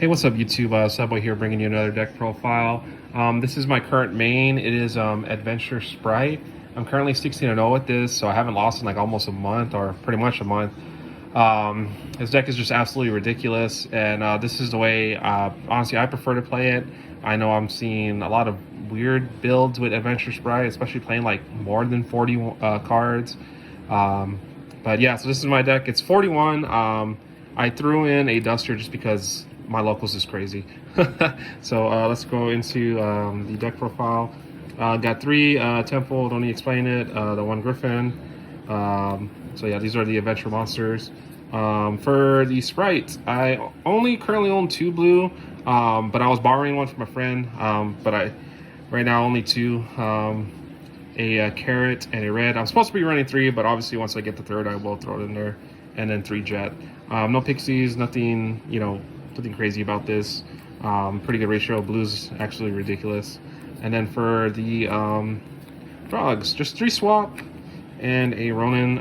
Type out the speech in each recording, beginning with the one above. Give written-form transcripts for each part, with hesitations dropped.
Hey, what's up, YouTube? Subway here, bringing you another deck profile. This is my current main. It is Adventure Spright. I'm currently 16-0 with this, so I haven't lost in like almost a month, or pretty much a month. This deck is just absolutely ridiculous, and this is the way, honestly, I prefer to play it. I know I'm seeing a lot of weird builds with Adventure Spright, especially playing like more than 40 cards. But yeah, so this is my deck. It's 41. I threw in a Duster just because my locals is crazy. So let's go into the deck profile. Got 3 Temple, don't need to explain it. The 1 Griffin. So yeah, these are the adventure monsters. For the Spright, I only currently own 2 blue, but I was borrowing one from a friend. But I right now only 2. A carrot and a red. I'm supposed to be running 3, but obviously once I get the 3rd, I will throw it in there. And then 3 jet. No pixies, nothing, nothing crazy about this. Pretty good ratio. Blue's actually ridiculous. And then for the frogs, just 3 swap and a Ronin.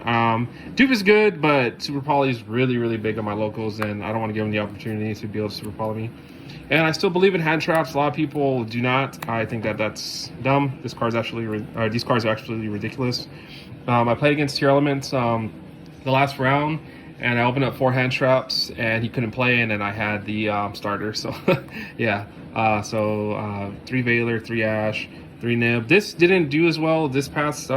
Dupe is good, but Super Poly is really, really big on my locals, and I don't want to give him the opportunity to be able to Super Poly me. And I still believe in hand traps. A lot of people do not. I think that that's dumb. This card's actually, these cards are actually ridiculous. I played against Tier Elements the last round, and I opened up 4 hand traps, and he couldn't play, and then I had the starter. So yeah, 3 Veiler, 3 Ash, 3 Nib. This didn't do as well this past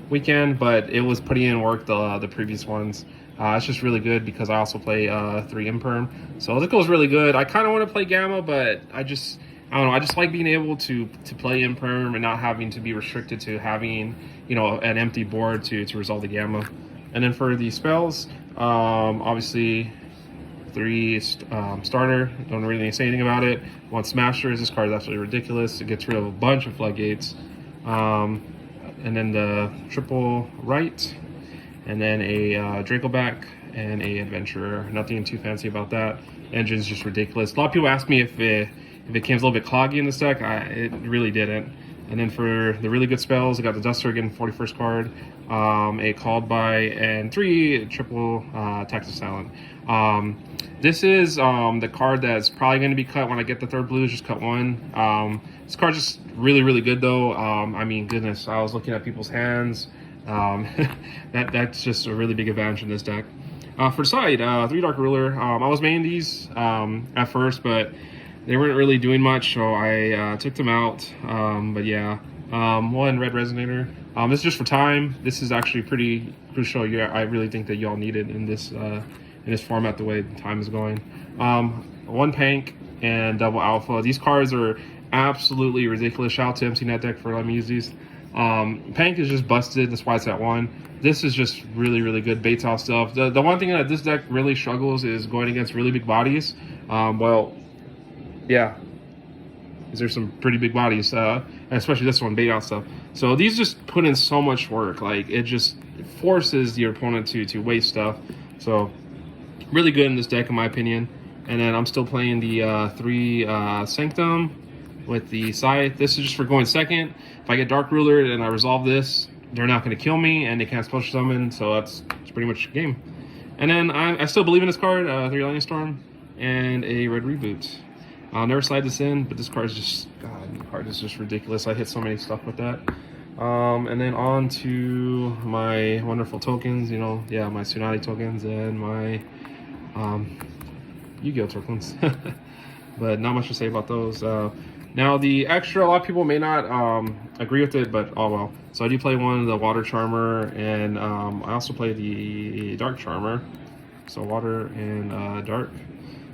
weekend, but it was putting in work the previous ones. It's just really good because I also play 3 Imperm. So this goes really good. I kind of want to play Gamma, but I don't know. I just like being able to play Imperm and not having to be restricted to having, an empty board to resolve the Gamma. And then for the spells, obviously 3 starter. Don't really need to say anything about it. 1 Smashers. This card is absolutely ridiculous. It gets rid of a bunch of floodgates. And then the triple right. And then a Dracoback and a Adventurer. Nothing too fancy about that. Engine's just ridiculous. A lot of people ask me if it came a little bit cloggy in this deck. It really didn't. And then for the really good spells, I got the Duster again, 41st card, a Called By, and 3 triple Tax of Silent. This is the card that's probably going to be cut when I get the 3rd blue. Just cut 1. This card's just really, really good though. I mean, goodness, I was looking at people's hands. That's just a really big advantage in this deck. For the side, 3 Dark Ruler. I was maining these at first, but they weren't really doing much, so I took them out. But yeah, 1 Red Resonator. This is just for time. This is actually pretty crucial. Yeah, I really think that y'all need it in this format the way time is going. 1 Pank and double Alpha. These cards are absolutely ridiculous. Shout out to MCNet Deck for letting me use these. Pank is just busted. That's why it's at 1. This is just really, really good bait off stuff. The one thing that this deck really struggles is going against really big bodies. Well, yeah, there's some pretty big bodies, especially this one, bait out stuff. So these just put in so much work. Like, it just forces your opponent to waste stuff. So really good in this deck, in my opinion. And then I'm still playing the 3 Sanctum with the Scythe. This is just for going second. If I get Dark Ruler and I resolve this, they're not going to kill me, and they can't special summon, so that's pretty much the game. And then I still believe in this card, 3 Lightning Storm and a Red Reboot. I'll never slide this in, but this card is just, God, the card is just ridiculous. I hit so many stuff with that. And then on to my wonderful tokens, yeah, my Tsunade tokens and my Yugioh tokens. But not much to say about those. Now the extra, a lot of people may not agree with it, but oh well. So I do play 1, the Water Charmer, and I also play the Dark Charmer. So water and dark.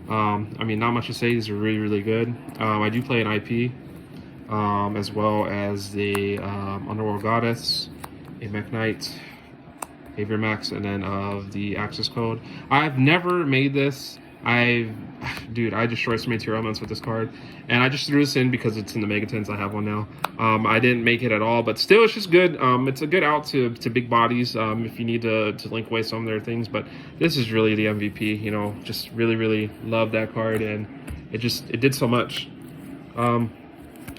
I mean, not much to say. These are really, really good. I do play an IP, as well as the Underworld Goddess, a Mech Knight, Aviar Max, and then the Access Code. I've never made this. Dude, I destroyed so many Tier Elements with this card, and I just threw this in because it's in the Megatons. I have one now. I didn't make it at all, but still, it's just good. It's a good out to big bodies if you need to link away some of their things, but this is really the MVP. Just really, really love that card, and it did so much. 1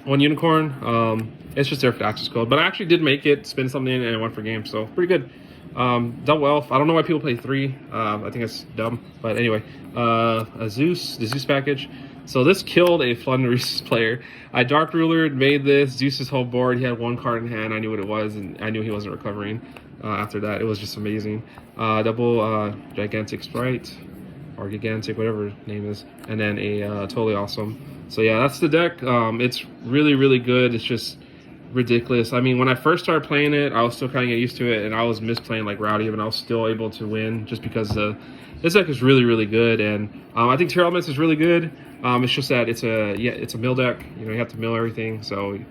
Unicorn. It's just there for the Access Code, but I actually did make it, spin something, and it went for game, so pretty good. Double elf. I don't know why people play 3. I think it's dumb. But anyway, a Zeus, the Zeus package. So this killed a Flunder's player. I Dark Ruler made this. Zeus's whole board. He had 1 card in hand. I knew what it was, and I knew he wasn't recovering. After that, it was just amazing. Double gigantic spright, or gigantic, whatever name is, and then a totally awesome. So yeah, that's the deck. It's really, really good. It's just ridiculous. I mean, when I first started playing it, I was still kind of getting used to it, and I was misplaying like Rowdy, but I was still able to win just because this deck is really, really good. And I think Tier Elements is really good. It's just that it's a mill deck. You know, you have to mill everything, so it's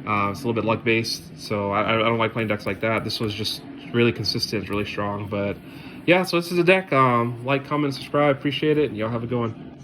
a little bit luck based. So I don't like playing decks like that. This was just really consistent, really strong. But yeah, so this is a deck. Like, comment, subscribe. Appreciate it, and y'all have a good one.